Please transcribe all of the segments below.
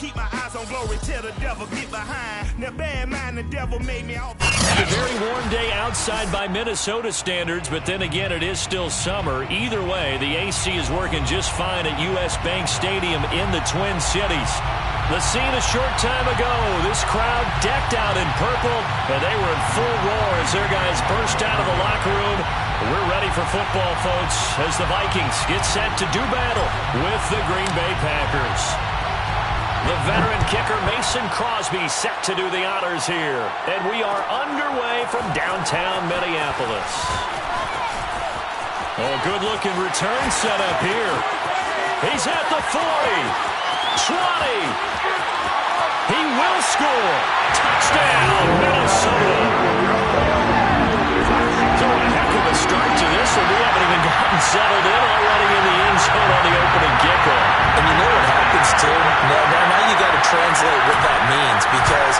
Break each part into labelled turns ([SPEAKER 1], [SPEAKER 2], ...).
[SPEAKER 1] keep my eyes on glory till the devil get behind. Now bear in mind the devil made me off.
[SPEAKER 2] A very warm day outside by Minnesota standards, but then again it is still summer. Either way, the AC is working just fine at U.S. Bank Stadium in the Twin Cities. The scene a short time ago, this crowd decked out in purple, and they were in full roar as their guys burst out of the locker room. We're ready for football, folks, as the Vikings get set to do battle with the Green Bay Packers. The veteran kicker Mason Crosby set to do the honors here, and we are underway from downtown Minneapolis. Oh, good-looking return set up here. He's at the 40, 20. He will score. Touchdown, Minnesota. So a heck of a start to this one. We haven't even gotten settled in already in the end zone on the opening kickoff.
[SPEAKER 3] And you know what happens, too? Now you got to translate what that means, because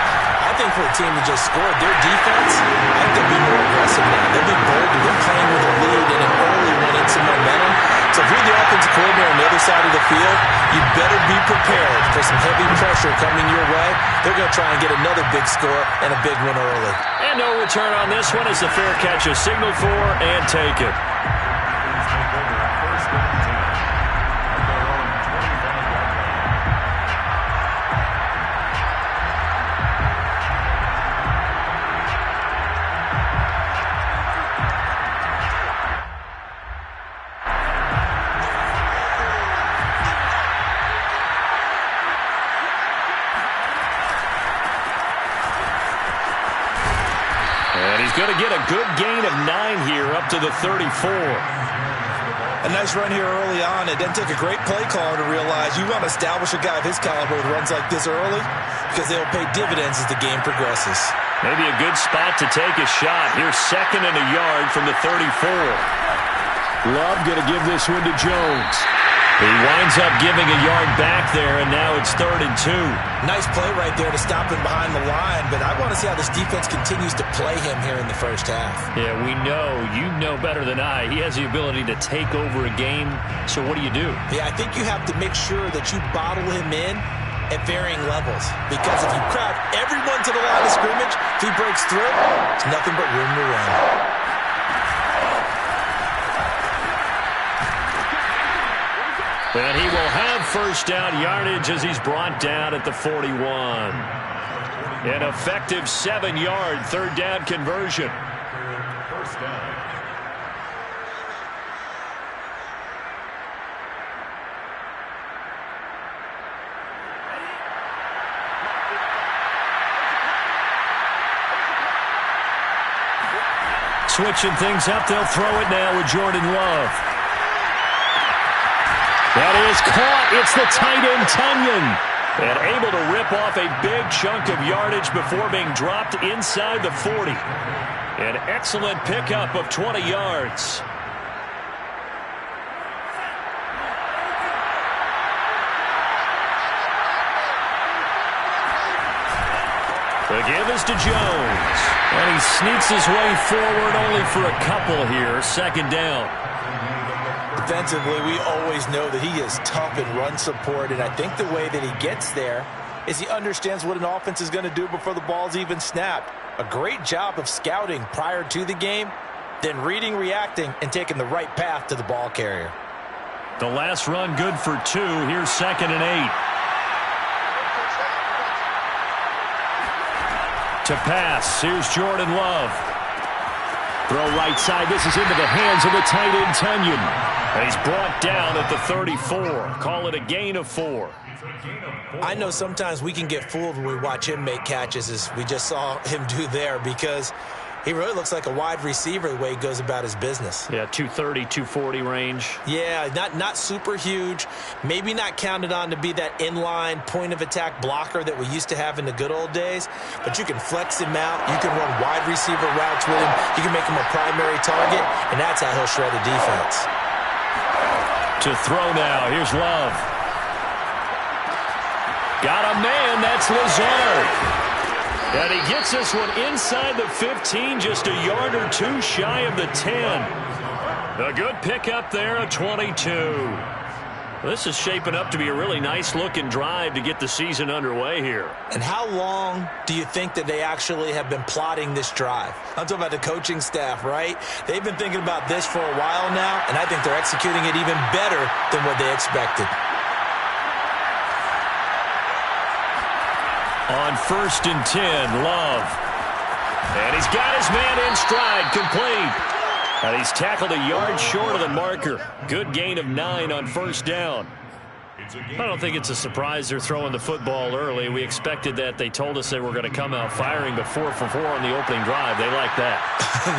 [SPEAKER 3] I think for a team that just scored, their defense, I think they'll be more aggressive now. They'll be bolder. They're playing with a lead and an early one and some momentum. So if you're the offensive coordinator on the other side of the field, you better be prepared for some heavy pressure coming your way. They're going to try and get another big score and a big one early.
[SPEAKER 2] And no return on this one as the fair catch is signaled for and taken. Going to get a good gain of 9 here up to the 34.
[SPEAKER 3] A nice run here early on. It didn't take a great play caller to realize you want to establish a guy of his caliber with runs like this early, because they'll pay dividends as the game progresses.
[SPEAKER 2] Maybe a good spot to take a shot. Here's 2nd and a yard from the 34. Love going to give this one to Jones. He winds up giving a yard back there, and now it's 3rd and 2.
[SPEAKER 3] Nice play right there to stop him behind the line, but I want to see how this defense continues to play him here in the first half.
[SPEAKER 2] Yeah, we know. You know better than I. He has the ability to take over a game, so what do you do?
[SPEAKER 3] Yeah, I think you have to make sure that you bottle him in at varying levels, because if you crowd everyone to the line of scrimmage, if he breaks through, it's nothing but room to run.
[SPEAKER 2] And he will have first down yardage as he's brought down at the 41. An effective 7-yard 3rd down conversion. First down. Switching things up, they'll throw it now with Jordan Love. That is caught. It's the tight end, Tunyon. And able to rip off a big chunk of yardage before being dropped inside the 40. An excellent pickup of 20 yards. The give is to Jones. And he sneaks his way forward only for a couple here. 2nd down.
[SPEAKER 3] Defensively, we always know that he is tough in run support, and I think the way that he gets there is he understands what an offense is going to do before the ball's even snapped. A great job of scouting prior to the game, then reading, reacting, and taking the right path to the ball carrier.
[SPEAKER 2] The last run good for 2. Here's 2nd and 8. To pass, here's Jordan Love. Throw right side. This is into the hands of the tight end, Tunyon. And he's brought down at the 34. Call it a gain of 4.
[SPEAKER 3] I know sometimes we can get fooled when we watch him make catches, as we just saw him do there, because he really looks like a wide receiver the way he goes about his business.
[SPEAKER 2] Yeah, 230, 240 range.
[SPEAKER 3] Yeah, not super huge. Maybe not counted on to be that inline point-of-attack blocker that we used to have in the good old days. But you can flex him out. You can run wide receiver routes with him. You can make him a primary target, and that's how he'll shred a defense.
[SPEAKER 2] To throw now. Here's Love. Got a man. That's Lazard. And he gets this one inside the 15, just a yard or 2 shy of the 10. A good pickup there, a 22. This is shaping up to be a really nice-looking drive to get the season underway here.
[SPEAKER 3] And how long do you think that they actually have been plotting this drive? I'm talking about the coaching staff, right? They've been thinking about this for a while now, and I think they're executing it even better than what they expected.
[SPEAKER 2] On 1st and 10, Love. And he's got his man in stride, complete. And he's tackled a yard short of the marker. Good gain of 9 on 1st down. I don't think it's a surprise they're throwing the football early. We expected that. They told us they were going to come out firing, but 4 for 4 on the opening drive. They like that.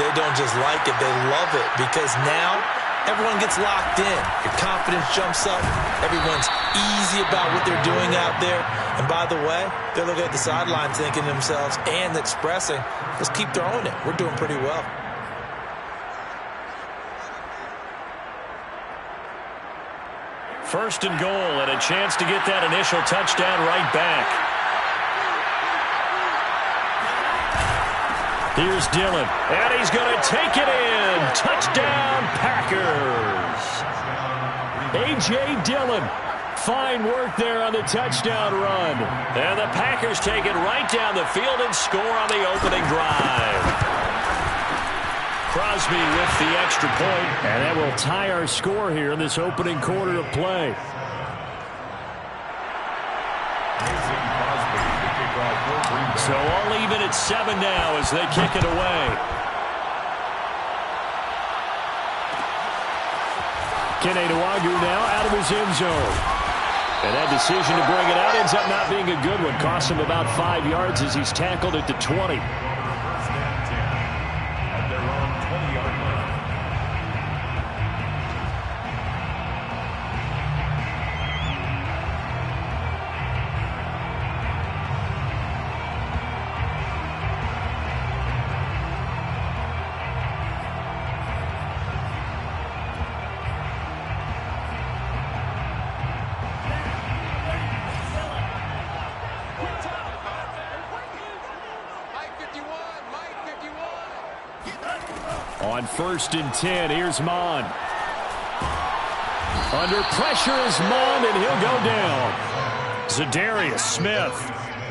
[SPEAKER 3] They don't just like it, they love it, because now everyone gets locked in. Your confidence jumps up. Everyone's easy about what they're doing out there. And by the way, they're looking at the sideline thinking to themselves and expressing, let's keep throwing it. We're doing pretty well.
[SPEAKER 2] First and goal, and a chance to get that initial touchdown right back. Here's Dillon, and he's going to take it in. Touchdown, Packers. A.J. Dillon, fine work there on the touchdown run. And the Packers take it right down the field and score on the opening drive. Crosby with the extra point, and that will tie our score here in this opening quarter of play. So all even at 7 now as they kick it away. Kene Nwangwu now out of his end zone. And that decision to bring it out ends up not being a good one. Costs him about 5 yards as he's tackled at the 20. On 1st and 10, here's Mon. Under pressure is Mon, and he'll go down. Zadarius Smith.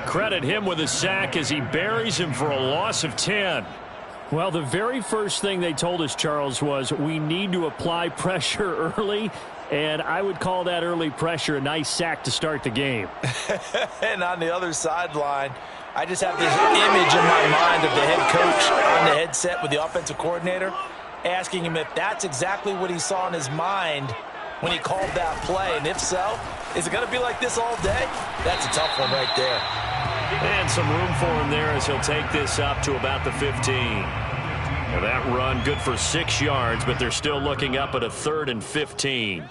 [SPEAKER 2] Credit him with a sack as he buries him for a loss of 10. Well, the very first thing they told us, Charles, was we need to apply pressure early, and I would call that early pressure a nice sack to start the game.
[SPEAKER 3] And on the other sideline, I just have this image in my mind of the head coach on the headset with the offensive coordinator asking him if that's exactly what he saw in his mind when he called that play. And if so, is it going to be like this all day? That's a tough one right there.
[SPEAKER 2] And some room for him there as he'll take this up to about the 15. Now that run good for 6 yards, but they're still looking up at a 3rd and 15.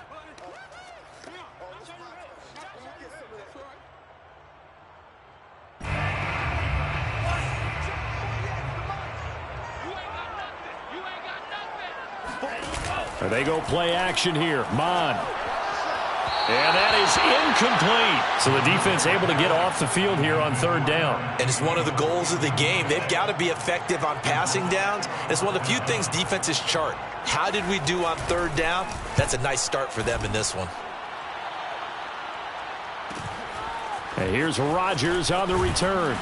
[SPEAKER 2] They go play action here. Mon. And that is incomplete. So the defense able to get off the field here on 3rd down.
[SPEAKER 3] And it's one of the goals of the game. They've got to be effective on passing downs. It's one of the few things defenses chart. How did we do on 3rd down? That's a nice start for them in this one.
[SPEAKER 2] And here's Rodgers on the return.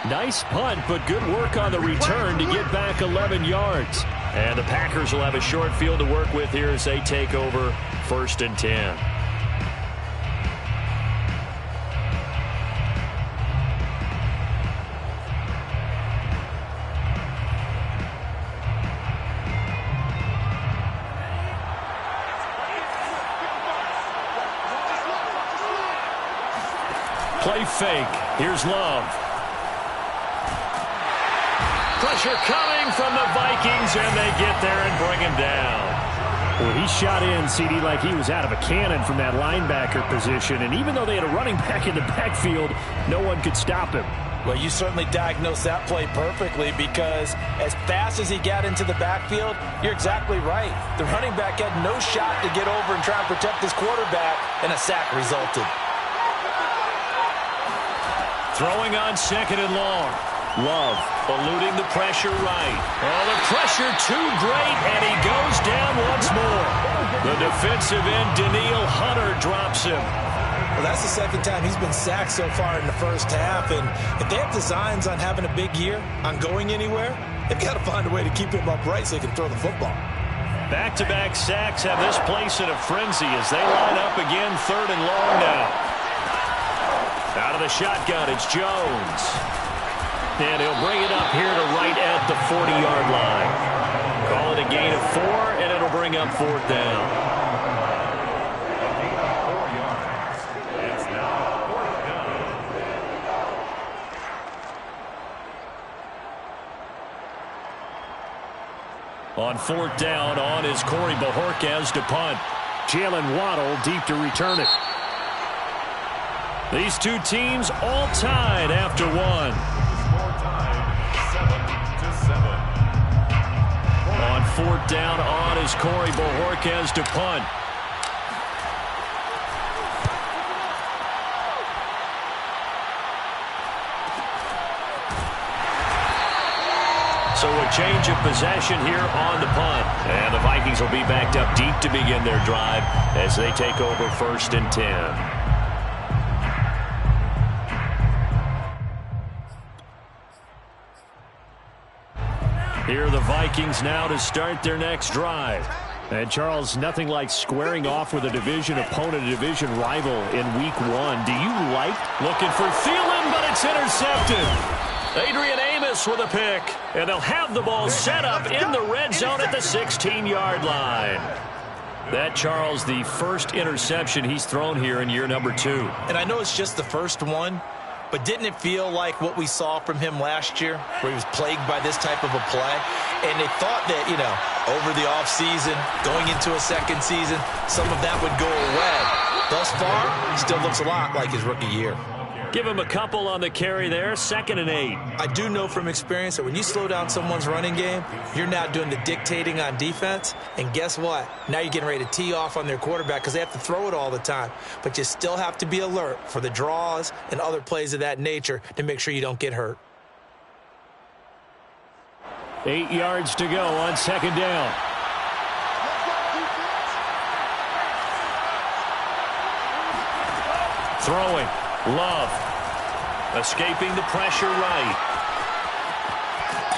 [SPEAKER 2] Nice punt, but good work on the return to get back 11 yards. And the Packers will have a short field to work with here as they take over 1st and 10. Play fake. Here's Love. Pressure coming from the Vikings, and they get there and bring him down. Well, he shot in, CD, like he was out of a cannon from that linebacker position. And even though they had a running back in the backfield, no one could stop him.
[SPEAKER 3] Well, you certainly diagnosed that play perfectly, because as fast as he got into the backfield, you're exactly right. The running back had no shot to get over and try and protect his quarterback, and a sack resulted.
[SPEAKER 2] Throwing on 2nd and long. Love eluding the pressure right. Oh, the pressure too great, and he goes down once more. The defensive end, Daniil Hunter, drops him.
[SPEAKER 3] Well, that's the second time he's been sacked so far in the first half, and if they have designs on having a big year, on going anywhere, they've got to find a way to keep him upright so he can throw the football.
[SPEAKER 2] Back-to-back sacks have this place in a frenzy as they line up again, 3rd and long now. Out of the shotgun, it's Jones. And he'll bring it up here to right at the 40-yard line. Call it a gain of 4, and it'll bring up 4th down. On 4th down, on is Corey Bojorquez to punt. Jalen Waddle deep to return it. These two teams all tied after one. On 4th down, on is Corey Bojorquez to punt. So a change of possession here on the punt. And the Vikings will be backed up deep to begin their drive as they take over 1st and 10. Here are the Vikings now to start their next drive. And, Charles, nothing like squaring off with a division opponent, a division rival in Week 1. Do you like looking for Thielen, but it's intercepted. Adrian Amos with a pick. And they'll have the ball set up in the red zone at the 16-yard line. That, Charles, the first interception he's thrown here in year number 2.
[SPEAKER 3] And I know it's just the first one, but didn't it feel like what we saw from him last year, where he was plagued by this type of a play? And they thought that, over the offseason, going into a second season, some of that would go away. Thus far, he still looks a lot like his rookie year.
[SPEAKER 2] Give him a couple on the carry there, 2nd and 8.
[SPEAKER 3] I do know from experience that when you slow down someone's running game, you're now doing the dictating on defense. And guess what? Now you're getting ready to tee off on their quarterback because they have to throw it all the time. But you still have to be alert for the draws and other plays of that nature to make sure you don't get hurt.
[SPEAKER 2] 8 yards to go on 2nd down. Throwing. Love. Escaping the pressure right.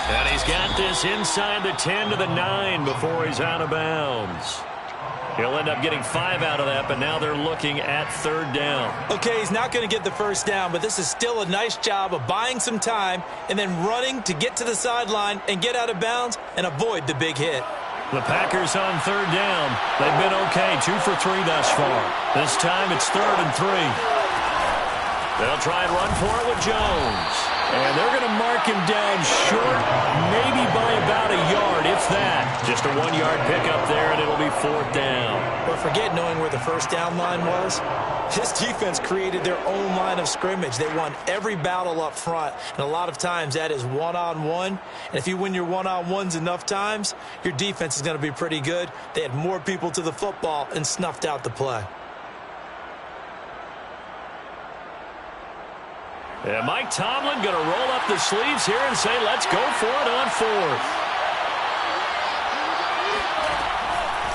[SPEAKER 2] And he's got this inside the 10 to the 9 before he's out of bounds. He'll end up getting 5 out of that, but now they're looking at 3rd down.
[SPEAKER 3] Okay, he's not going to get the first down, but this is still a nice job of buying some time and then running to get to the sideline and get out of bounds and avoid the big hit.
[SPEAKER 2] The Packers on 3rd down. They've been okay, 2 for 3 thus far. This time it's 3rd and 3. They'll try and run for it with Jones. And they're going to mark him down short, maybe by about a yard, if that. Just a 1-yard pickup there, and it'll be 4th down.
[SPEAKER 3] But forget knowing where the first down line was. This defense created their own line of scrimmage. They won every battle up front, and a lot of times that is one-on-one. And if you win your one-on-ones enough times, your defense is going to be pretty good. They had more people to the football and snuffed out the play.
[SPEAKER 2] And Mike Tomlin going to roll up the sleeves here and say, let's go for it on 4th.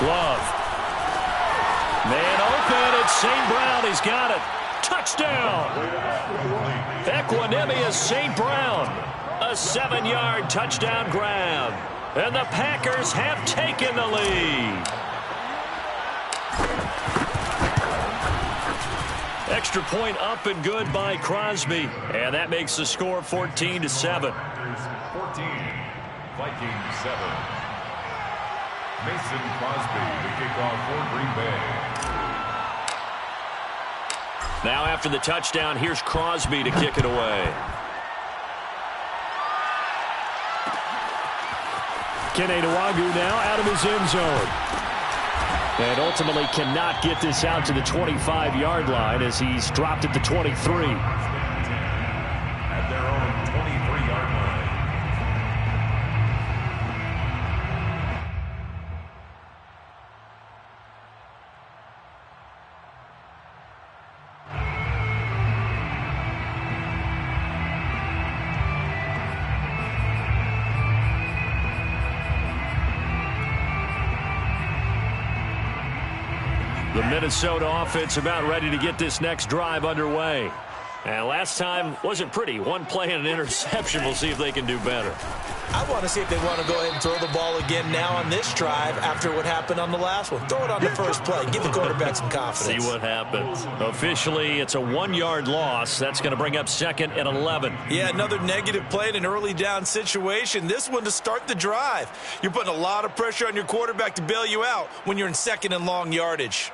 [SPEAKER 2] Love. Man open. It's St. Brown. He's got it. Touchdown. Equanimous St. Brown. A 7-yard touchdown grab. And the Packers have taken the lead. Extra point up and good by Crosby. And that makes the score 14-7.
[SPEAKER 4] 14, Viking 7. Mason Crosby, the kickoff for Green Bay.
[SPEAKER 2] Now after the touchdown, here's Crosby to kick it away. Kene Nwangwu now out of his end zone. And ultimately cannot get this out to the 25-yard line as he's dropped at the 23.
[SPEAKER 4] At their own 23-yard line.
[SPEAKER 2] Minnesota offense about ready to get this next drive underway. And last time wasn't pretty. One play and an interception. We'll see if they can do better.
[SPEAKER 3] I want to see if they want to go ahead and throw the ball again now on this drive after what happened on the last one. Throw it on the first play. Give the quarterback some confidence.
[SPEAKER 2] See what happens. Officially, it's a 1-yard loss. That's going to bring up 2nd and 11.
[SPEAKER 3] Yeah, another negative play in an early down situation. This one to start the drive. You're putting a lot of pressure on your quarterback to bail you out when you're in 2nd and long yardage.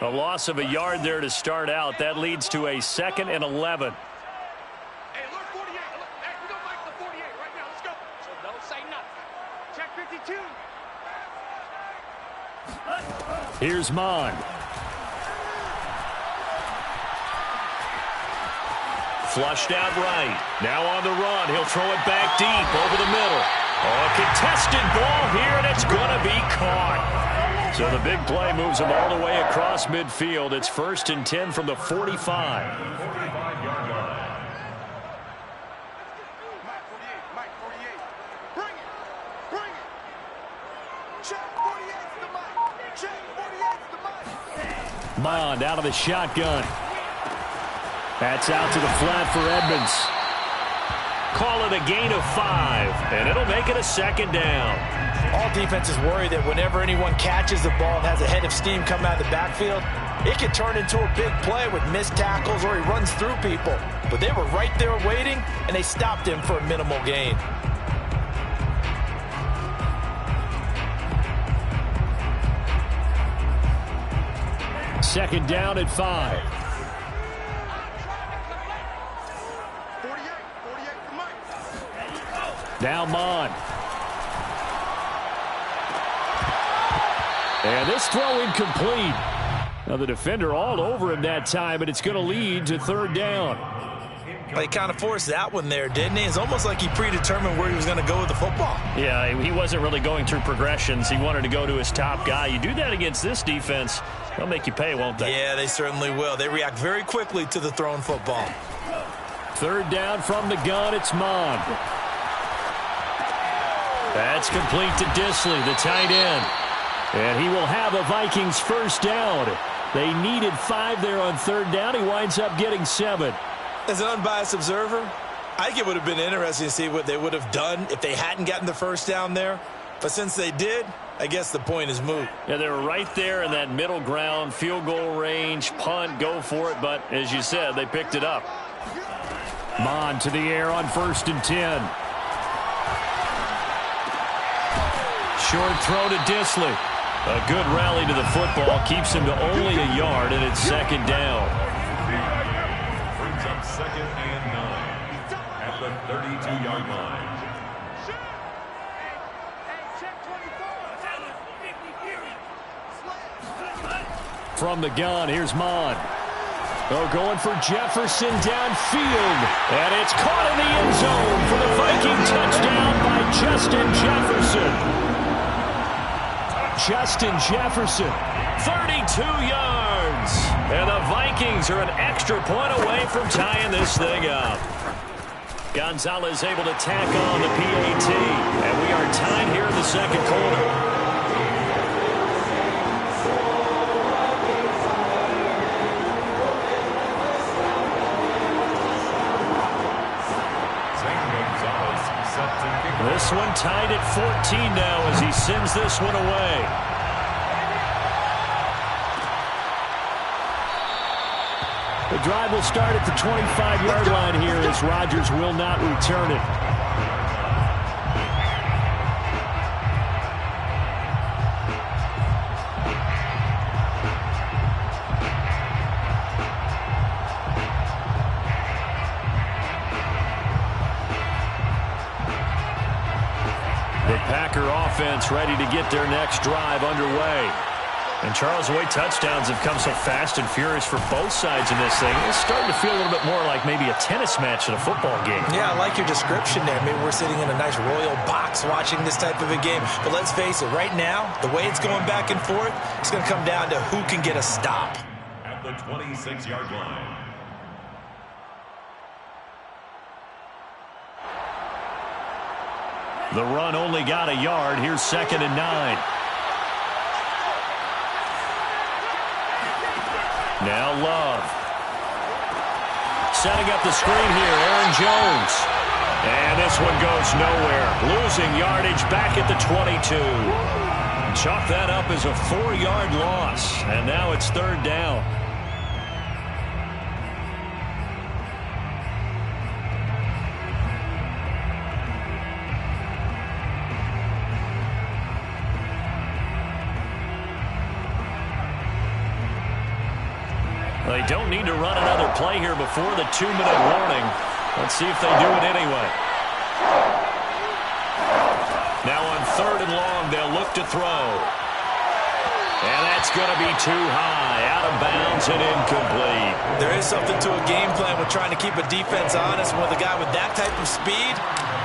[SPEAKER 2] A loss of a yard there to start out. That leads to a 2nd and 11.
[SPEAKER 5] Hey, alert 48. Hey, we don't like the 48 right now. Let's go. So don't say nothing. Check 52.
[SPEAKER 2] Here's Mond. Flushed out right. Now on the run. He'll throw it back deep over the middle. Oh, a contested ball here, and it's going to be caught. So the big play moves him all the way across midfield. It's 1st and 10 from the 45.
[SPEAKER 4] 45-yard line.
[SPEAKER 5] Mike 48. Bring it. Bring it. Check 48's the Mike. Check 48's the Mike.
[SPEAKER 2] Mond out of the shotgun. That's out to the flat for Edmonds. Call it a gain of 5, and it'll make it a 2nd down.
[SPEAKER 3] All defenses worry that whenever anyone catches the ball and has a head of steam come out of the backfield, it can turn into a big play with missed tackles or he runs through people. But they were right there waiting, and they stopped him for a minimal gain.
[SPEAKER 2] Second down at 5.
[SPEAKER 5] 48 for Mike.
[SPEAKER 2] Now Mond. And this throw incomplete. Now the defender all over him that time, but it's going to lead to 3rd down.
[SPEAKER 3] Well, he kind of forced that one there, didn't he? It's almost like he predetermined where he was going to go with the football.
[SPEAKER 2] Yeah, he wasn't really going through progressions. He wanted to go to his top guy. You do that against this defense, they'll make you pay, won't they?
[SPEAKER 3] Yeah, they certainly will. They react very quickly to the thrown football.
[SPEAKER 2] 3rd down from the gun, it's Mond. That's complete to Disley, the tight end. And he will have a Vikings 1st down. They needed 5 there on 3rd down. He winds up getting 7.
[SPEAKER 3] As an unbiased observer, I think it would have been interesting to see what they would have done if they hadn't gotten the 1st down there. But since they did, I guess the point is moot.
[SPEAKER 2] Yeah, they were right there in that middle ground, field goal range, punt, go for it. But as you said, they picked it up. Mond to the air on 1st and 10. Short throw to Disley. A good rally to the football keeps him to only a yard, and it's 2nd down.
[SPEAKER 4] Brings up 2nd and 9 at the 32-yard line.
[SPEAKER 2] From the gun, here's Mond. Oh, going for Jefferson downfield. And it's caught in the end zone for the Viking touchdown by Justin Jefferson. Justin Jefferson, 32 yards. And the Vikings are an extra point away from tying this thing up. Gonzalez able to tack on the PAT. And we are tied here in the 2nd quarter. This one tied at 14 now as he sends this one away. The drive will start at the 25-yard line here as Rodgers will not return it. Packer offense ready to get their next drive underway. And Charles, the way touchdowns have come so fast and furious for both sides in this thing, it's starting to feel a little bit more like maybe a tennis match in a football game.
[SPEAKER 3] Yeah, I like your description there. Maybe we're sitting in a nice royal box watching this type of a game. But let's face it, right now, the way it's going back and forth, it's going to come down to who can get a stop.
[SPEAKER 4] At the 26-yard line.
[SPEAKER 2] The run only got a yard. Here's 2nd and 9. Now Love. Setting up the screen here, Aaron Jones. And this one goes nowhere. Losing yardage back at the 22. Chalk that up as a 4-yard loss. And now it's 3rd down. They don't need to run another play here before the 2-minute warning. Let's see if they do it anyway. Now on 3rd and long, they'll look to throw. And that's going to be too high, out of bounds and incomplete.
[SPEAKER 3] There is something to a game plan with trying to keep a defense honest. With a guy with that type of speed,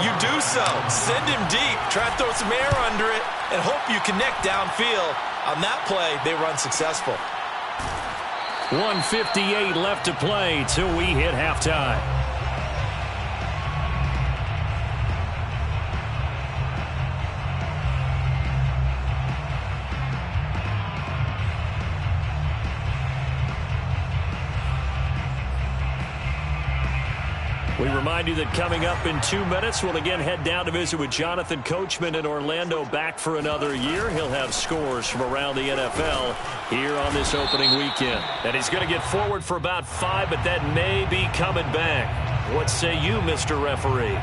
[SPEAKER 3] you do so. Send him deep, try to throw some air under it, and hope you connect downfield. On that play, they run successful.
[SPEAKER 2] 1:58 left to play till we hit halftime. We remind you that coming up in 2 minutes, we'll again head down to visit with Jonathan Coachman in Orlando, back for another year. He'll have scores from around the NFL here on this opening weekend. And he's going to get forward for about 5, but that may be coming back. What say you, Mr. Referee?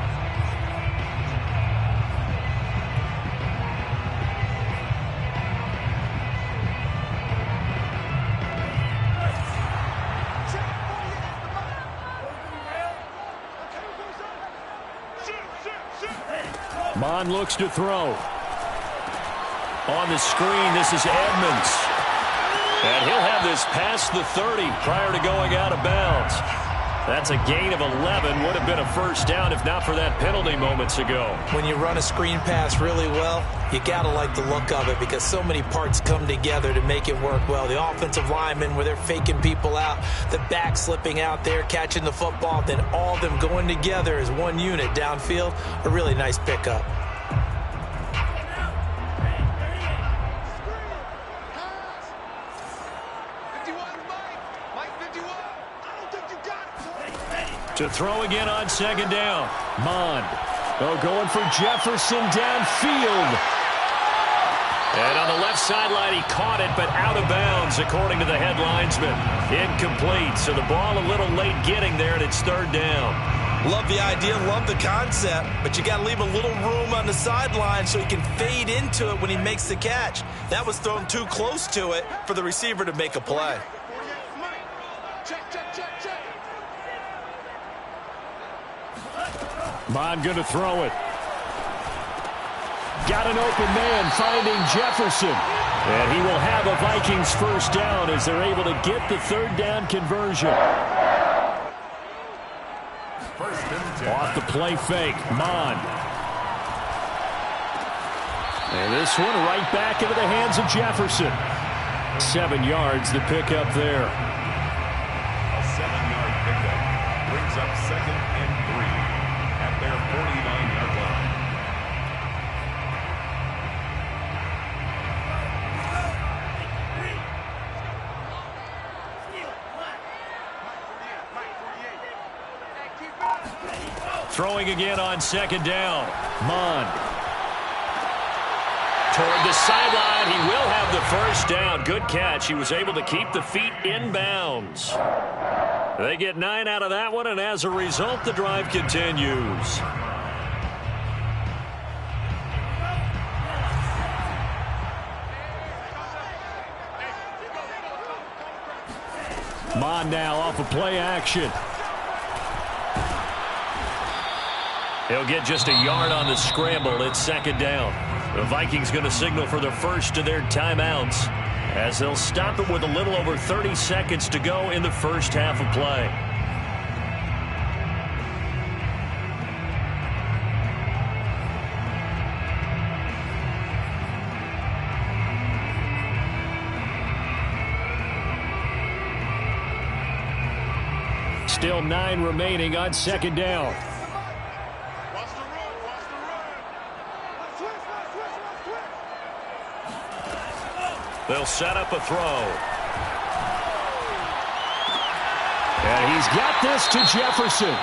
[SPEAKER 2] Mon looks to throw. On the screen, this is Edmonds. And he'll have this past the 30 prior to going out of bounds. That's a gain of 11. Would have been a first down if not for that penalty moments ago.
[SPEAKER 3] When you run a screen pass really well, you got to like the look of it because so many parts come together to make it work well. The offensive linemen, where they're faking people out, the back slipping out there, catching the football, then all of them going together as one unit downfield. A really nice pickup.
[SPEAKER 2] To throw again on 2nd down. Mond. Oh, going for Jefferson downfield. And on the left sideline, he caught it, but out of bounds, according to the head linesman. Incomplete, so the ball a little late getting there, and it's 3rd down.
[SPEAKER 3] Love the idea, love the concept, but you got to leave a little room on the sideline so he can fade into it when he makes the catch. That was thrown too close to it for the receiver to make a play.
[SPEAKER 2] Mond going to throw it. Got an open man finding Jefferson. And he will have a Vikings first down as they're able to get the 3rd down conversion. Off the play fake, Mond. And this one right back into the hands of Jefferson. 7 yards, the pickup there.
[SPEAKER 4] A 7-yard pickup brings up 2nd and 3 at their 49-yard line.
[SPEAKER 2] Throwing again on 2nd down. Mond. Toward the sideline, he will have the first down. Good catch. He was able to keep the feet in bounds. They get 9 out of that one, and as a result, the drive continues. Mond now off of play action. He'll get just a yard on the scramble. It's 2nd down. The Vikings going to signal for the first of their timeouts as they'll stop it with a little over 30 seconds to go in the first half of play. Still 9 remaining on 2nd down. They'll set up a throw.
[SPEAKER 6] And he's got this to Jefferson.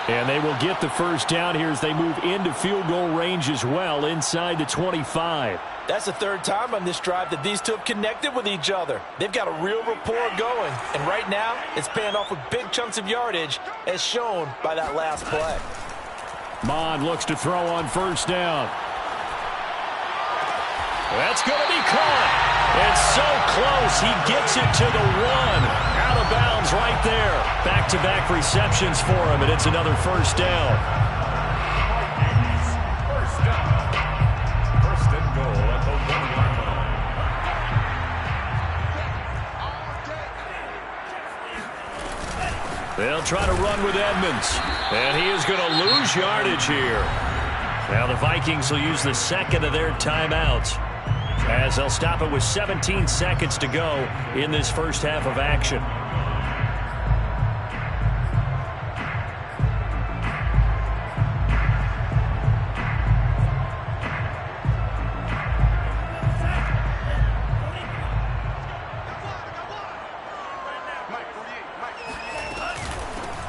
[SPEAKER 6] And they will get the first down here as they move into field goal range as well inside the 25.
[SPEAKER 3] That's the third time on this drive that these two have connected with each other. They've got a real rapport going. And right now, it's paying off with big chunks of yardage as shown by that last play.
[SPEAKER 6] Mond looks to throw on first down.
[SPEAKER 2] That's going to be caught. It's so close. He gets it to the 1. Out of bounds right there. Back-to-back receptions for him, and it's another first down.
[SPEAKER 4] First down. First and goal at the 1-yard line.
[SPEAKER 2] They'll try to run with Edmonds, and he is going to lose yardage here. Now the Vikings will use the second of their timeouts, as they'll stop it with 17 seconds to go in this first half of action.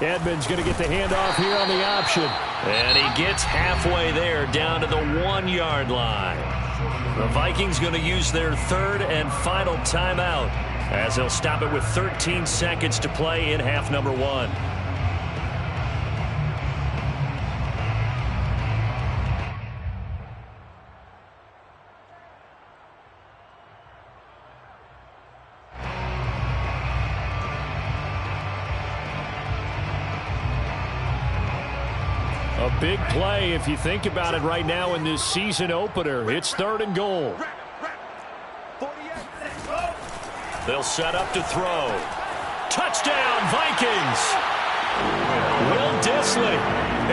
[SPEAKER 6] Edmonds going to get the handoff here on the option.
[SPEAKER 2] And he gets halfway there, down to the 1-yard line. The Vikings going to use their third and final timeout, as they'll stop it with 13 seconds to play in half number 1.
[SPEAKER 6] A big play if you think about it right now in this season opener. It's third and goal.
[SPEAKER 2] They'll set up to throw. Touchdown, Vikings! Will Dissly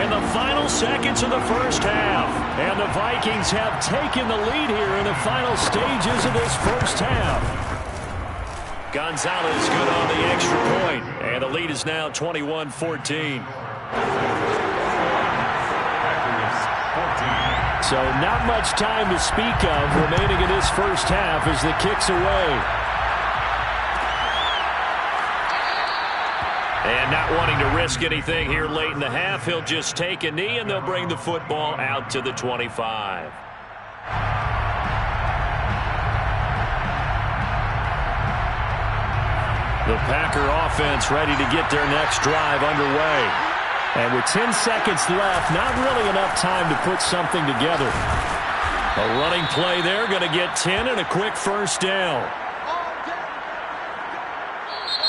[SPEAKER 2] in the final seconds of the first half. And the Vikings have taken the lead here in the final stages of this first half. Gonzalez good on the extra point. And the lead is now 21-14.
[SPEAKER 6] So not much time to speak of remaining in this first half as the kick's away.
[SPEAKER 2] And not wanting to risk anything here late in the half, he'll just take a knee and they'll bring the football out to the 25. The Packer offense ready to get their next drive underway.
[SPEAKER 6] And with 10 seconds left, not really enough time to put something together.
[SPEAKER 2] A running play there, going to get 10 and a quick first down.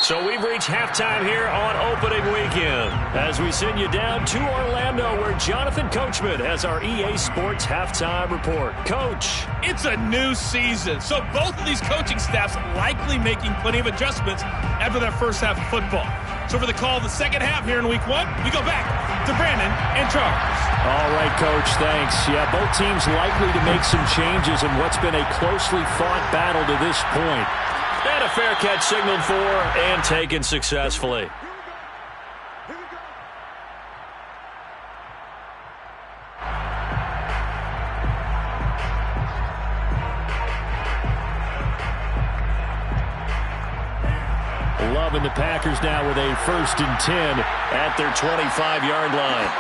[SPEAKER 2] So we've reached halftime here on opening weekend as we send you down to Orlando, where Jonathan Coachman has our EA Sports halftime report. Coach.
[SPEAKER 7] It's a new season, so both of these coaching staffs likely making plenty of adjustments after that first half of football. So for the call of the second half here in week 1, we go back to Brandon and Charles.
[SPEAKER 6] All right, Coach, thanks. Yeah, both teams likely to make some changes in what's been a closely fought battle to this point.
[SPEAKER 2] And a fair catch signaled for and taken successfully.
[SPEAKER 6] Loving the Packers now with a 1st and 10 at their 25-yard line.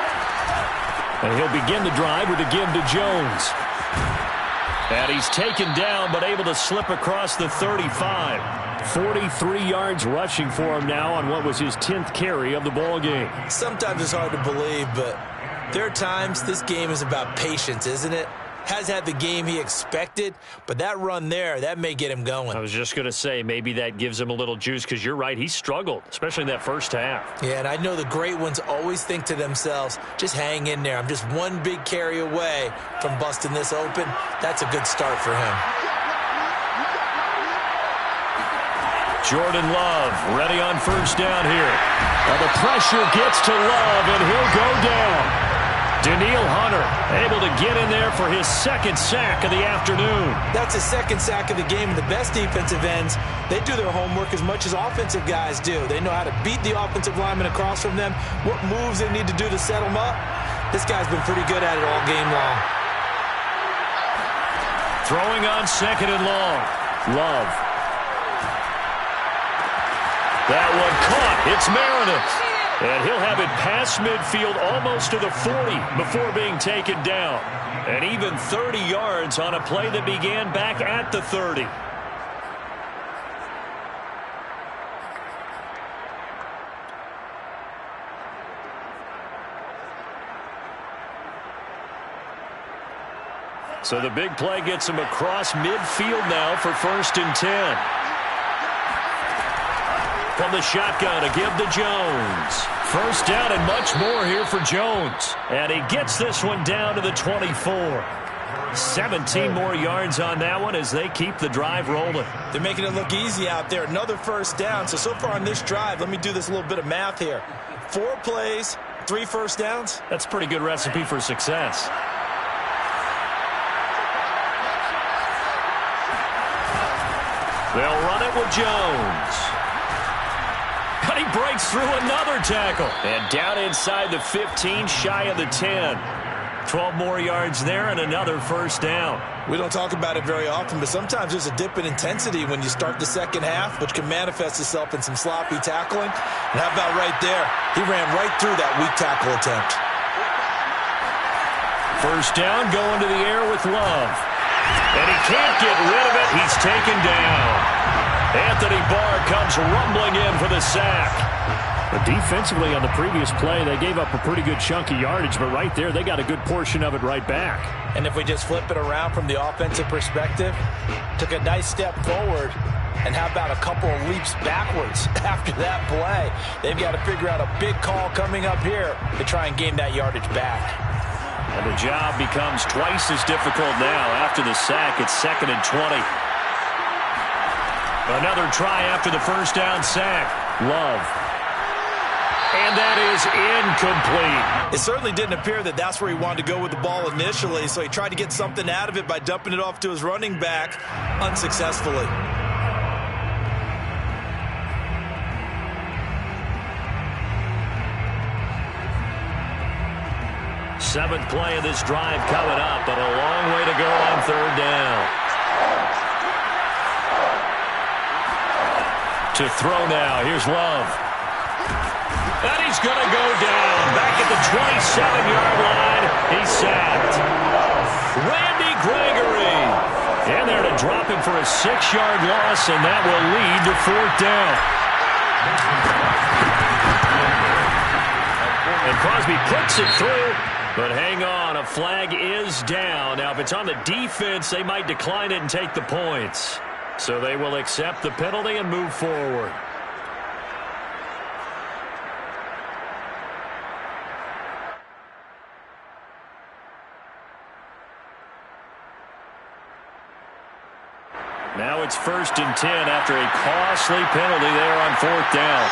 [SPEAKER 6] And he'll begin the drive with a give to Jones. And he's taken down but able to slip across the 35. 43 yards rushing for him now on what was his 10th carry of the ball game.
[SPEAKER 3] Sometimes it's hard to believe, but there are times this game is about patience, isn't it? Has had the game he expected, but that run there, that may get him going.
[SPEAKER 2] I was just going to say, maybe that gives him a little juice, because you're right, he struggled, especially in that first half.
[SPEAKER 3] Yeah, and I know the great ones always think to themselves, just hang in there. I'm just one big carry away from busting this open. That's a good start for him.
[SPEAKER 2] Jordan Love ready on first down here.
[SPEAKER 6] Now the pressure gets to Love, and he'll go down. Daniil Hunter able to get in there for his 2nd sack of the afternoon.
[SPEAKER 3] That's his 2nd sack of the game. And the best defensive ends, they do their homework as much as offensive guys do. They know how to beat the offensive lineman across from them, what moves they need to do to set them up. This guy's been pretty good at it all game long.
[SPEAKER 2] Throwing on 2nd and long.
[SPEAKER 6] Love. That one caught. It's Meredith. And he'll have it past midfield almost to the 40 before being taken down. And even 30 yards on a play that began back at the 30. So the big play gets him across midfield now for 1st and 10. From the shotgun, a give to Jones. 1st down and much more here for Jones. And he gets this one down to the 24. 17 more yards on that one as they keep the drive rolling.
[SPEAKER 3] They're making it look easy out there. Another 1st down. So far on this drive, let me do this little bit of math here. 4 plays, 3 1st downs.
[SPEAKER 6] That's a pretty good recipe for success. They'll run it with Jones. And he breaks through another tackle. And down inside the 15, shy of the 10. 12 more yards there and another 1st down.
[SPEAKER 3] We don't talk about it very often, but sometimes there's a dip in intensity when you start the second half, which can manifest itself in some sloppy tackling. And how about right there? He ran right through that weak tackle attempt.
[SPEAKER 6] 1st down, going to the air with Love. And he can't get rid of it. He's taken down. Anthony Barr comes rumbling in for the sack. But defensively on the previous play, they gave up a pretty good chunk of yardage, but right there, they got a good portion of it right back.
[SPEAKER 3] And if we just flip it around from the offensive perspective, took a nice step forward, and how about a couple of leaps backwards after that play? They've got to figure out a big call coming up here to try and gain that yardage back.
[SPEAKER 6] And the job becomes twice as difficult now after the sack. It's 2nd and 20. Another try after the 1st down sack. Love. And that is incomplete.
[SPEAKER 3] It certainly didn't appear that that's where he wanted to go with the ball initially, so he tried to get something out of it by dumping it off to his running back unsuccessfully.
[SPEAKER 6] 7th play of this drive coming up, but a long way to go on 3rd down. To throw now, here's Love. And he's going to go down. Back at the 27-yard line, he's sacked. Randy Gregory. In there to drop him for a 6-yard loss, and that will lead to 4th down. And Crosby puts it through. But hang on, a flag is down. Now, if it's on the defense, they might decline it and take the points. So they will accept the penalty and move forward. Now it's 1st and 10 after a costly penalty there on 4th down.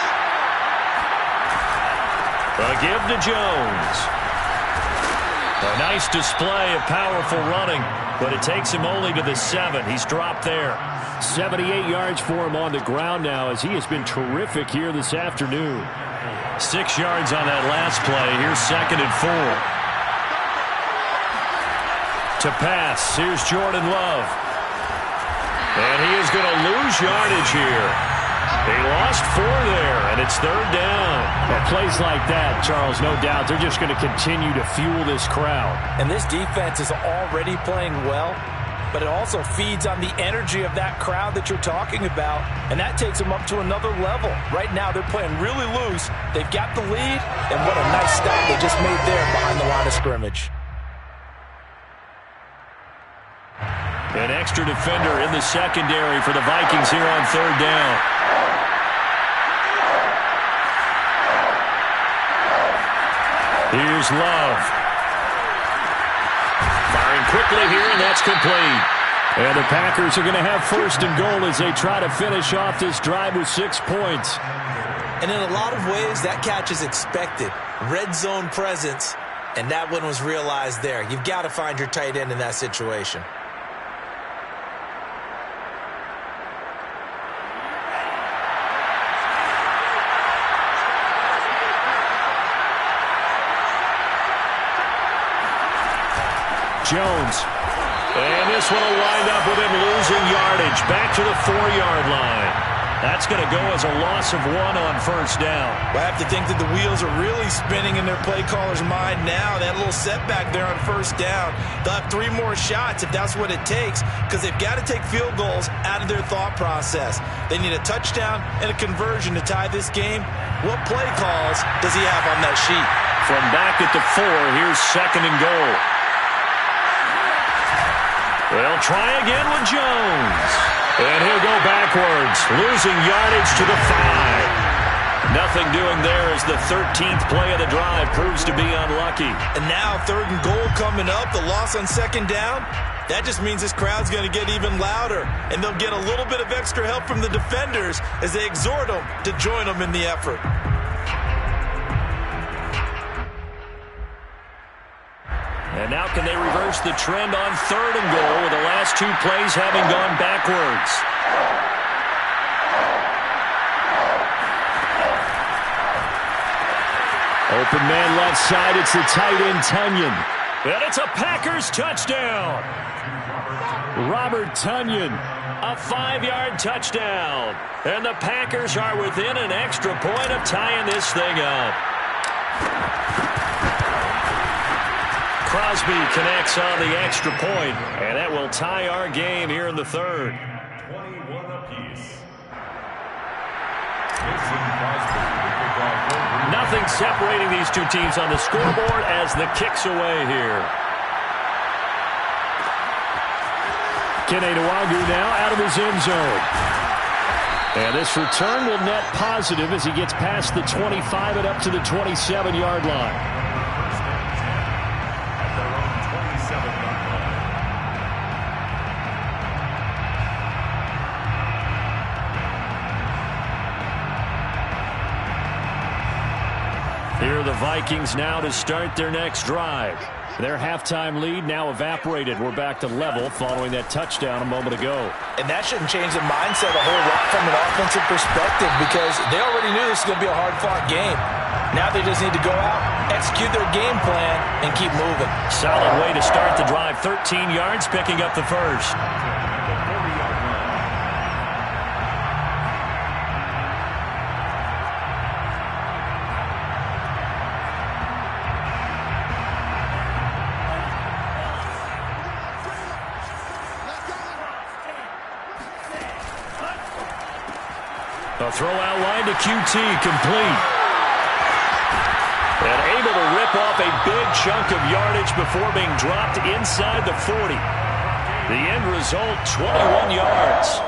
[SPEAKER 6] A give to Jones. A nice display of powerful running, but it takes him only to the 7. He's dropped there. 78 yards for him on the ground now as he has been terrific here this afternoon. 6 yards on that last play. Here's 2nd and 4. To pass, here's Jordan Love. And he is going to lose yardage here. They lost 4 there, and it's 3rd down. Well, plays like that, Charles, no doubt, they're just going to continue to fuel this crowd.
[SPEAKER 3] And this defense is already playing well, but it also feeds on the energy of that crowd that you're talking about, and that takes them up to another level. Right now, they're playing really loose. They've got the lead, and what a nice stop they just made there behind the line of scrimmage.
[SPEAKER 6] An extra defender in the secondary for the Vikings here on 3rd down. Here's Love. Firing quickly here, and that's complete. And the Packers are going to have 1st and goal as they try to finish off this drive with 6 points.
[SPEAKER 3] And in a lot of ways, that catch is expected. Red zone presence, and that one was realized there. You've got to find your tight end in that situation. Jones.
[SPEAKER 6] And this one will wind up with him losing yardage back to the 4-yard line. That's going to go as a loss of 1 on first down.
[SPEAKER 3] Well, I have to think that the wheels are really spinning in their play caller's mind now. That little setback there on first down. They'll have 3 more shots if that's what it takes, because they've got to take field goals out of their thought process. They need a touchdown and a conversion to tie this game. What play calls does he have on that sheet?
[SPEAKER 6] From back at the 4, here's 2nd and goal. They'll try again with Jones. And he'll go backwards, losing yardage to the 5. Nothing doing there as the 13th play of the drive proves to be unlucky.
[SPEAKER 3] And now 3rd and goal coming up, the loss on 2nd down. That just means this crowd's going to get even louder, and they'll get a little bit of extra help from the defenders as they exhort them to join them in the effort.
[SPEAKER 6] And now can they reverse the trend on 3rd and goal with the last 2 plays having gone backwards? Open man left side, it's the tight end Tonyan. And it's a Packers touchdown. Robert Tonyan, a 5-yard touchdown. And the Packers are within an extra point of tying this thing up. Crosby connects on the extra point, and that will tie our game here in the 3rd.
[SPEAKER 4] 21 apiece.
[SPEAKER 6] Nothing separating these 2 teams on the scoreboard as the kick's away here. Kene Nwagu now out of his end zone. And this return will net positive as he gets past the 25 and up to the 27-yard line. Here are the Vikings now to start their next drive. Their halftime lead now evaporated. We're back to level following that touchdown a moment ago.
[SPEAKER 3] And that shouldn't change the mindset a whole lot from an offensive perspective, because they already knew this was going to be a hard-fought game. Now they just need to go out, execute their game plan, and keep moving.
[SPEAKER 6] Solid way to start the drive. 13 yards, picking up the first. A throw out line to QT, complete. And able to rip off a big chunk of yardage before being dropped inside the 40. The end result, 21 yards.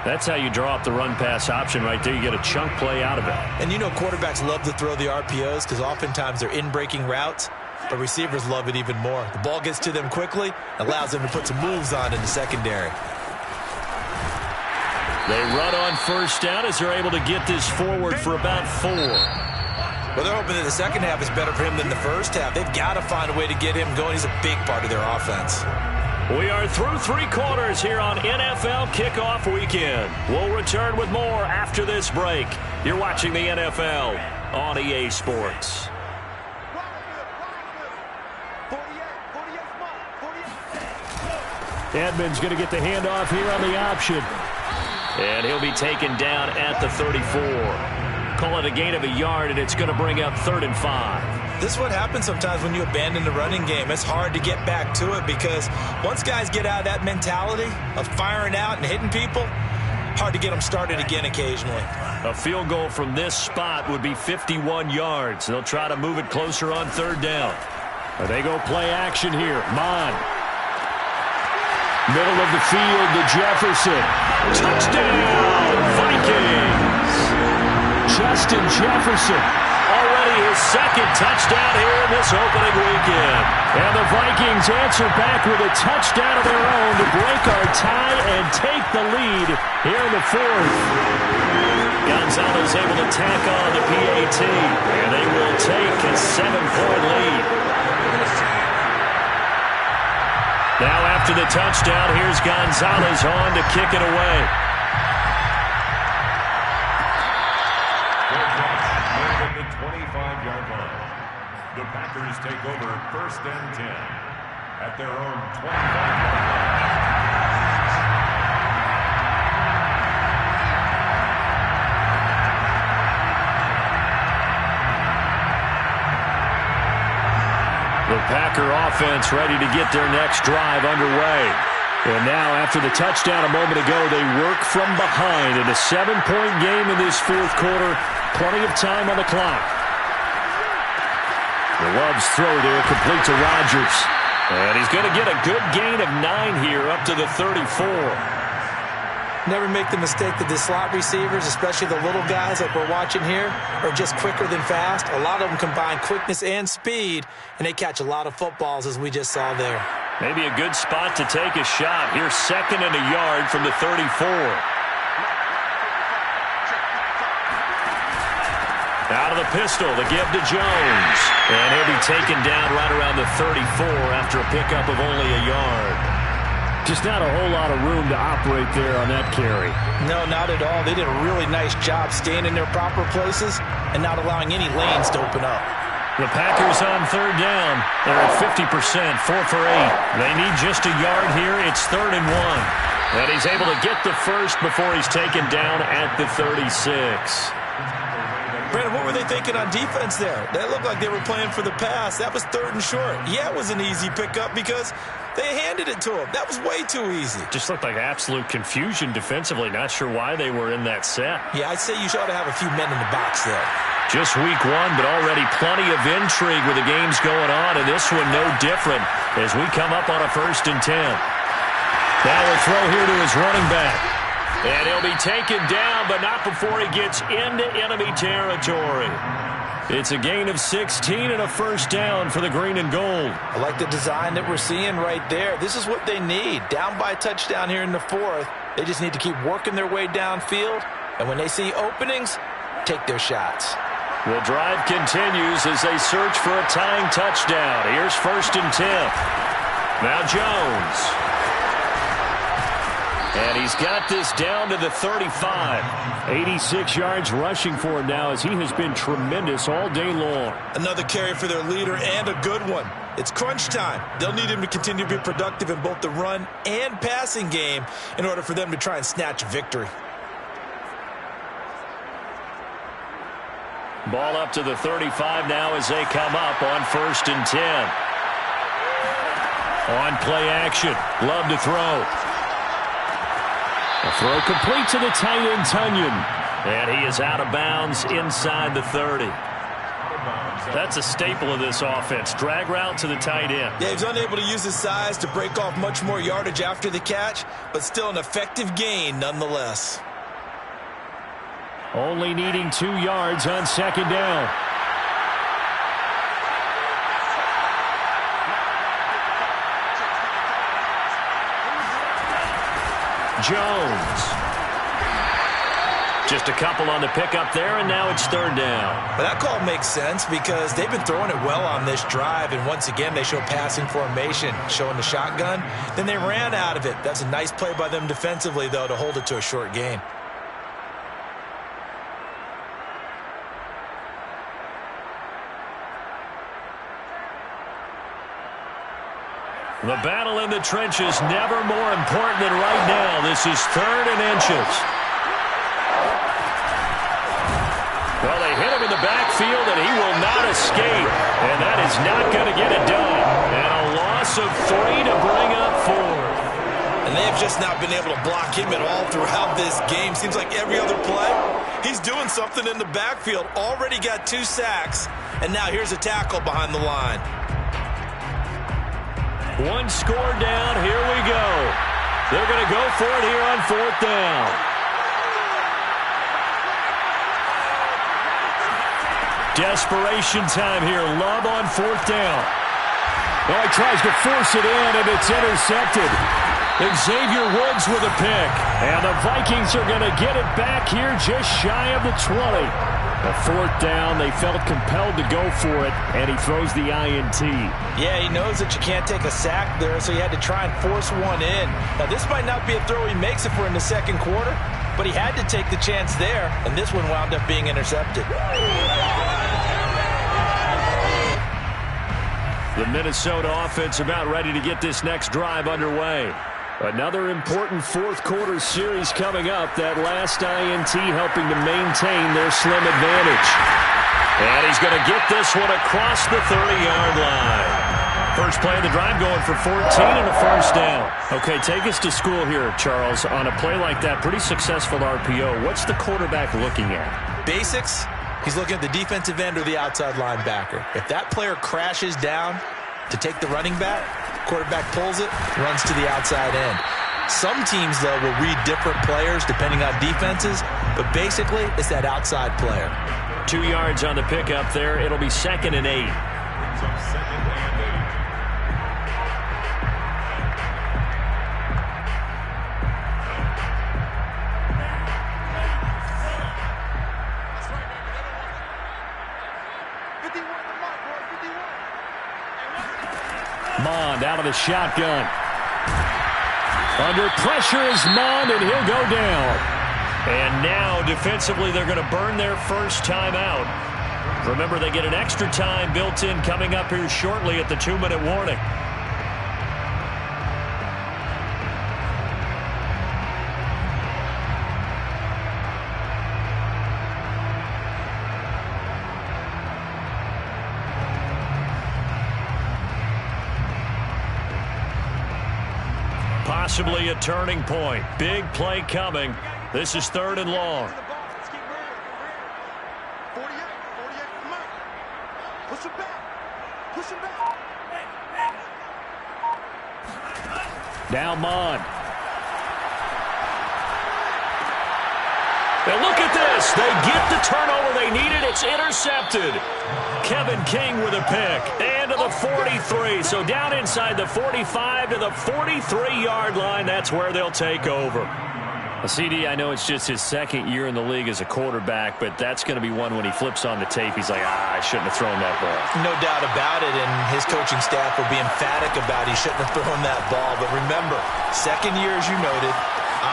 [SPEAKER 6] That's how you draw up the run-pass option right there. You get a chunk play out of it.
[SPEAKER 3] And you know quarterbacks love to throw the RPOs because oftentimes they're in-breaking routes, but receivers love it even more. The ball gets to them quickly, allows them to put some moves on in the secondary.
[SPEAKER 6] They run on first down as they're able to get this forward for about 4.
[SPEAKER 3] Well, they're hoping that the second half is better for him than the first half. They've got to find a way to get him going. He's a big part of their offense.
[SPEAKER 6] We are through 3 quarters here on NFL Kickoff Weekend. We'll return with more after this break. You're watching the NFL on EA Sports. Edmonds going to get the handoff here on the option. And he'll be taken down at the 34. Call it a gain of a yard, and it's going to bring up 3rd and 5.
[SPEAKER 3] This is what happens sometimes when you abandon the running game. It's hard to get back to it because once guys get out of that mentality of firing out and hitting people, hard to get them started again occasionally.
[SPEAKER 6] A field goal from this spot would be 51 yards. They'll try to move it closer on 3rd down. They go play action here. Mon. Middle of the field to Jefferson. Touchdown, Vikings! Justin Jefferson, already his 2nd touchdown here in this opening weekend. And the Vikings answer back with a touchdown of their own to break our tie and take the lead here in the 4th. Gonzalez able to tack on the PAT, and they will take a 7-point lead. Now after the touchdown, here's Gonzalez on to kick it away.
[SPEAKER 4] At the 25-yard line. The Packers take over 1st and 10. at their own 25-yard line.
[SPEAKER 6] The Packer offense ready to get their next drive underway. And now, after the touchdown a moment ago, they work from behind in a 7-point game in this fourth quarter. Plenty of time on the clock. The Love's throw there, complete to Rodgers. And he's going to get a good gain of 9 here, up to the 34.
[SPEAKER 3] Never make the mistake that the slot receivers, especially the little guys like we're watching here, are just quicker than fast. A lot of them combine quickness and speed, and they catch a lot of footballs, as we just saw there.
[SPEAKER 2] Maybe a good spot to take a shot. Here's 2nd and a yard from the 34. Out of the pistol, the give to Jones. And he'll be taken down right around the 34 after a pickup of only a yard.
[SPEAKER 6] Just not a whole lot of room to operate there on that carry.
[SPEAKER 3] No, not at all. They did a really nice job staying in their proper places and not allowing any lanes to open up.
[SPEAKER 2] The Packers on 3rd down. They're at 50%, 4 for 8. They need just a yard here. It's 3rd and 1. And he's able to get the first before he's taken down at the 36.
[SPEAKER 3] Brandon, what were they thinking on defense there? That looked like they were playing for the pass. That was 3rd and short. Yeah, it was an easy pickup because they handed it to him. That was way too easy.
[SPEAKER 2] Just looked like absolute confusion defensively. Not sure why they were in that set.
[SPEAKER 3] Yeah, I'd say you ought to have a few men in the box there.
[SPEAKER 2] Just week 1, but already plenty of intrigue with the games going on, and this one no different as we come up on a 1st and 10. Now a throw here to his running back. And he'll be taken down, but not before he gets into enemy territory. It's a gain of 16 and a 1st down for the green and gold.
[SPEAKER 3] I like the design that we're seeing right there. This is what they need. Down by a touchdown here in the 4th. They just need to keep working their way downfield. And when they see openings, take their shots.
[SPEAKER 2] The drive continues as they search for a tying touchdown. Here's 1st and 10. Now Jones. And he's got this down to the 35.
[SPEAKER 6] 86 yards rushing for him now as he has been tremendous all day long.
[SPEAKER 3] Another carry for their leader and a good one. It's crunch time. They'll need him to continue to be productive in both the run and passing game in order for them to try and snatch a victory.
[SPEAKER 2] Ball up to the 35 now as they come up on 1st and 10. On play action. Love to throw.
[SPEAKER 6] A throw complete to the tight end, Tunyon.
[SPEAKER 2] And he is out of bounds inside the 30. That's a staple of this offense. Drag route to the tight end.
[SPEAKER 3] Yeah, he's unable to use his size to break off much more yardage after the catch, but still an effective gain nonetheless.
[SPEAKER 6] Only needing 2 yards on 2nd down.
[SPEAKER 2] Jones. Just a couple on the pickup there, and now it's 3rd down.
[SPEAKER 3] But that call makes sense because they've been throwing it well on this drive, and once again they show passing formation, showing the shotgun. Then they ran out of it. That's a nice play by them defensively, though, to hold it to a short gain.
[SPEAKER 2] The battle in the trenches never more important than right now. This is 3rd and inches. Well, they hit him in the backfield, and he will not escape. And that is not going to get it done. And a loss of 3 to bring up 4.
[SPEAKER 3] And they've just not been able to block him at all throughout this game. Seems like every other play, he's doing something in the backfield. Already got 2 sacks, and now here's a tackle behind the line.
[SPEAKER 2] 1 score down. Here we go. They're going to go for it here on 4th down. Desperation time here. Love on 4th down.
[SPEAKER 6] Oh, he tries to force it in, and it's intercepted.
[SPEAKER 2] Xavier Woods with a pick.
[SPEAKER 6] And the Vikings are going to get it back here just shy of the 20. A 4th down, they felt compelled to go for it, and he throws the INT.
[SPEAKER 3] Yeah, he knows that you can't take a sack there, so he had to try and force one in. Now, this might not be a throw he makes if we're in the 2nd quarter, but he had to take the chance there, and this one wound up being intercepted.
[SPEAKER 6] The Minnesota offense about ready to get this next drive underway. Another important fourth quarter series coming up. That last INT helping to maintain their slim advantage. And he's going to get this one across the 30-yard line. First play of the drive going for 14 and a first down. Okay, take us to school here, Charles. On a play like that, pretty successful RPO. What's the quarterback looking at?
[SPEAKER 3] Basics. He's looking at the defensive end or the outside linebacker. If that player crashes down to take the running back, quarterback pulls it, runs to the outside end. Some teams, though, will read different players depending on defenses, but basically it's that outside player.
[SPEAKER 2] 2 yards on the pickup there. It'll be 2nd and 8.
[SPEAKER 4] So 2nd and 8.
[SPEAKER 6] Mond out of the shotgun. Under pressure is Mond, and he'll go down.
[SPEAKER 2] And now, defensively, they're going to burn their first time out. Remember, they get an extra time built in coming up here shortly at the 2-minute warning. Possibly a turning point. Big play coming. This is 3rd and long.
[SPEAKER 5] 48 for Mike. Push him back. Push him back.
[SPEAKER 6] Now Mond.
[SPEAKER 2] And look at this. They get the turnover they needed. It's intercepted. Kevin King with a pick. And to the 43. So down inside the 45 to the 43-yard line. That's where they'll take over.
[SPEAKER 6] CD, I know it's just his 2nd year in the league as a quarterback, but that's going to be one when he flips on the tape, he's like, I shouldn't have thrown that ball.
[SPEAKER 3] No doubt about it, and his coaching staff will be emphatic about he shouldn't have thrown that ball. But remember, 2nd year, as you noted,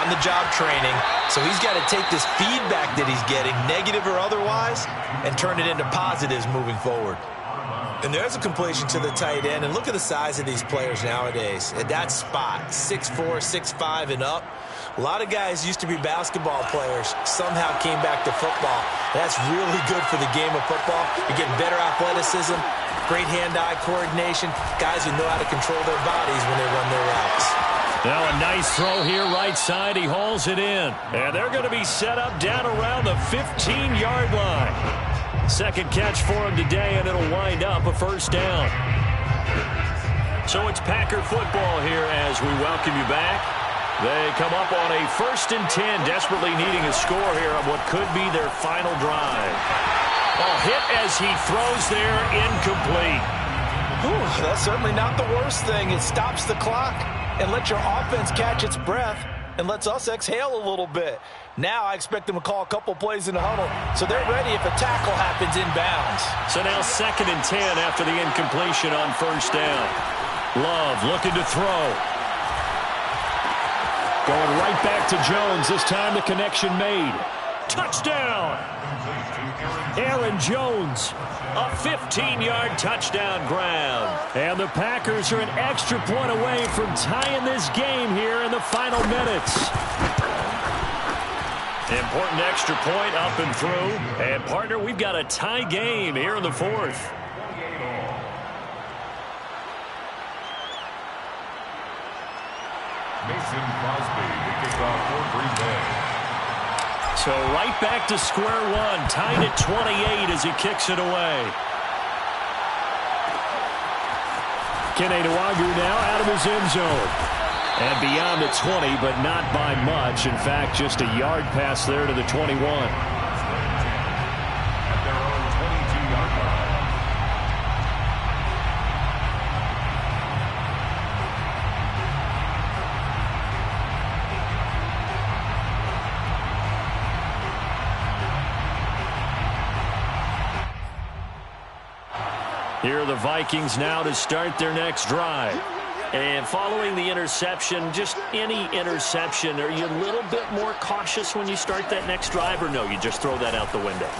[SPEAKER 3] on-the-job training, so he's got to take this feedback that he's getting, negative or otherwise, and turn it into positives moving forward. And there's a completion to the tight end, and look at the size of these players nowadays. At that spot, 6'4", 6'5", and up. A lot of guys used to be basketball players, somehow came back to football. That's really good for the game of football. You're getting better athleticism, great hand-eye coordination, guys who know how to control their bodies when they run their routes.
[SPEAKER 2] Now a nice throw here right side. He hauls it in. And they're going to be set up down around the 15-yard line. 2nd catch for him today, and it'll wind up a first down. So it's Packer football here as we welcome you back. They come up on a 1st and 10, desperately needing a score here on what could be their final drive. Oh, hit as he throws there, incomplete.
[SPEAKER 3] Whew, that's certainly not the worst thing. It stops the clock and lets your offense catch its breath and lets us exhale a little bit. Now I expect them to call a couple plays in the huddle, so they're ready if a tackle happens inbounds.
[SPEAKER 2] So now 2nd and 10 after the incompletion on 1st down. Love looking to throw.
[SPEAKER 6] Going right back to Jones. This time the connection made.
[SPEAKER 2] Touchdown! Aaron Jones, a 15-yard touchdown grab.
[SPEAKER 6] And the Packers are an extra point away from tying this game here in the final minutes.
[SPEAKER 2] Important extra point up and through. And, partner, we've got a tie game here in the 4th.
[SPEAKER 4] Mason Crosby to kick off for Green Bay.
[SPEAKER 2] So right back to square one, tied at 28 as he kicks it away.
[SPEAKER 6] Kene Nwangwu now out of his end zone. And beyond the 20, but not by much. In fact, just a yard pass there to the 21.
[SPEAKER 4] At their own 22-yard line.
[SPEAKER 2] Here are the Vikings now to start their next drive. And following the interception, just any interception, are you a little bit more cautious when you start that next drive, or no, you just throw that out the window?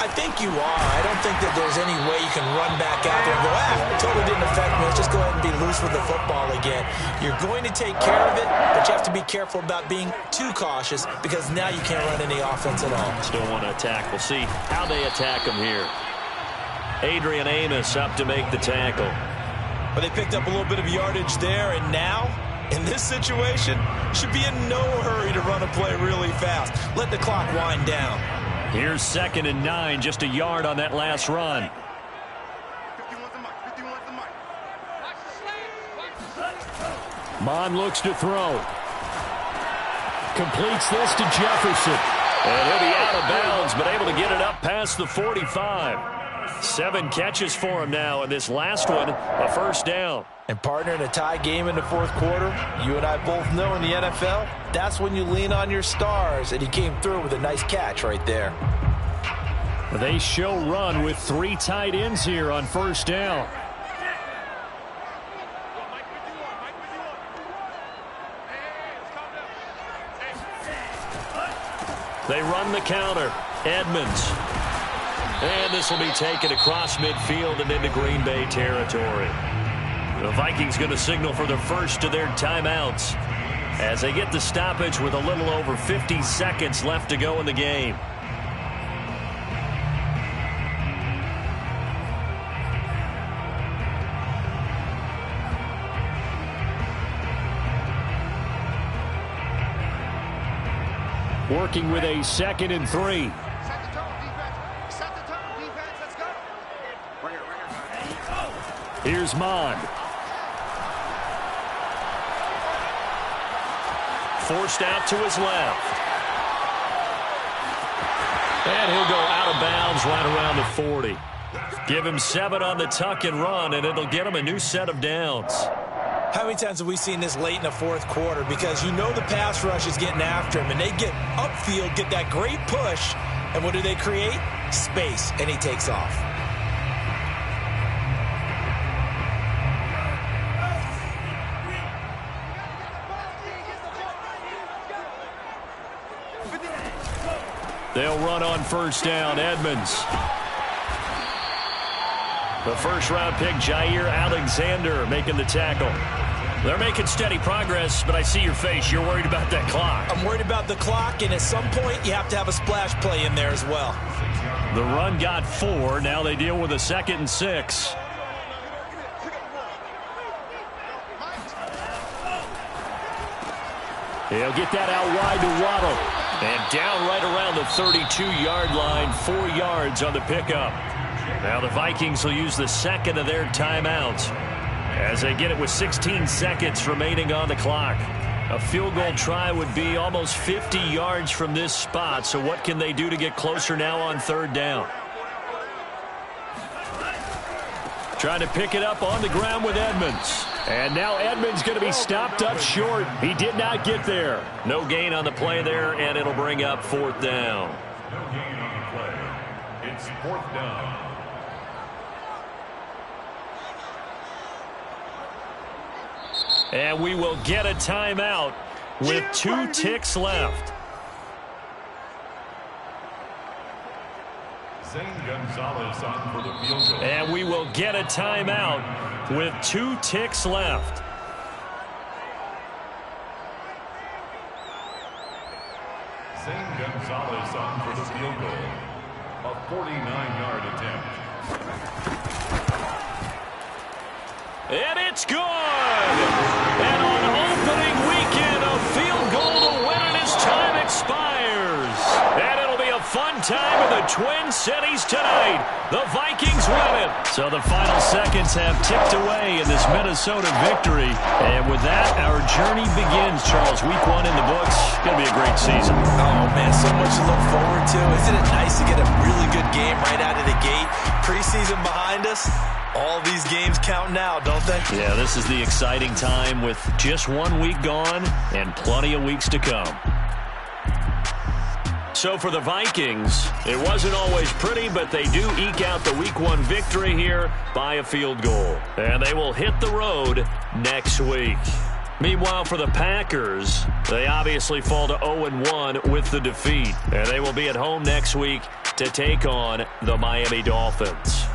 [SPEAKER 3] I think you are. I don't think that there's any way you can run back out there and go, totally didn't affect me. Let's just go ahead and be loose with the football again. You're going to take care of it, but you have to be careful about being too cautious because now you can't run any offense at all.
[SPEAKER 2] Still want to attack. We'll see how they attack him here. Adrian Amos up to make the tackle.
[SPEAKER 3] But they picked up a little bit of yardage there, and now, in this situation, should be in no hurry to run a play really fast. Let the clock wind down.
[SPEAKER 2] Here's 2nd and 9, just a yard on that last run.
[SPEAKER 5] 51's the mic. 51's the mic.
[SPEAKER 6] Mon looks to throw. Completes this to Jefferson.
[SPEAKER 2] And he'll be out of bounds, but able to get it up past the 45. 7 catches for him now, and this last one, a first down.
[SPEAKER 3] And partner, in a tie game in the fourth quarter, you and I both know in the NFL, that's when you lean on your stars, and he came through with a nice catch right there.
[SPEAKER 6] They show run with 3 tight ends here on first down.
[SPEAKER 2] They run the counter. Edmonds. And this will be taken across midfield and into Green Bay territory. The Vikings going to signal for the first of their timeouts as they get the stoppage with a little over 50 seconds left to go in the game.
[SPEAKER 6] Working with a 2nd and 3.
[SPEAKER 5] Set the tone, defense. Set the tone, defense. Let's go. Bring it.
[SPEAKER 6] Here's Mon.
[SPEAKER 2] Forced out to his left. And he'll go out of bounds right around the 40. Give him 7 on the tuck and run, and it'll get him a new set of downs.
[SPEAKER 3] How many times have we seen this late in the fourth quarter? Because you know the pass rush is getting after him, and they get upfield, get that great push, and what do they create? Space, and he takes off.
[SPEAKER 2] They'll run on first down. Edmonds. The first-round pick, Jair Alexander, making the tackle. They're making steady progress, but I see your face. You're worried about that clock.
[SPEAKER 3] I'm worried about the clock, and at some point, you have to have a splash play in there as well.
[SPEAKER 2] The run got 4. Now they deal with a 2nd and 6.
[SPEAKER 6] He'll get that out wide to Waddle.
[SPEAKER 2] And down right around the 32-yard line, 4 yards on the pickup. Now the Vikings will use the 2nd of their timeouts as they get it with 16 seconds remaining on the clock. A field goal try would be almost 50 yards from this spot, so what can they do to get closer now on 3rd down? Trying to pick it up on the ground with Edmonds.
[SPEAKER 6] And now Edmonds going to be stopped up short. He did not get there.
[SPEAKER 2] No gain on the play there, and it'll bring up 4th down.
[SPEAKER 4] No gain on the play. It's 4th down.
[SPEAKER 2] And we will get a timeout with 2 ticks left.
[SPEAKER 4] Zane Gonzalez on for the field goal.
[SPEAKER 2] And we will get a timeout with 2 ticks left.
[SPEAKER 4] Zane Gonzalez on for the field goal. A 49-yard attempt.
[SPEAKER 2] And it's good! And on opening weekend, a field goal to win it as time expires. And it'll be a fun time in the Twin Cities tonight. The Vikings win it. So the final seconds have ticked away in this Minnesota victory. And with that, our journey begins, Charles. Week 1 in the books. Going to be a great season.
[SPEAKER 3] Oh, man, so much to look forward to. Isn't it nice to get a really good game right out of the gate? Preseason behind us. All these games count now, don't they?
[SPEAKER 2] Yeah, this is the exciting time with just 1 week gone and plenty of weeks to come. So for the Vikings, it wasn't always pretty, but they do eke out the Week 1 victory here by a field goal. And they will hit the road next week. Meanwhile, for the Packers, they obviously fall to 0-1 with the defeat. And they will be at home next week to take on the Miami Dolphins.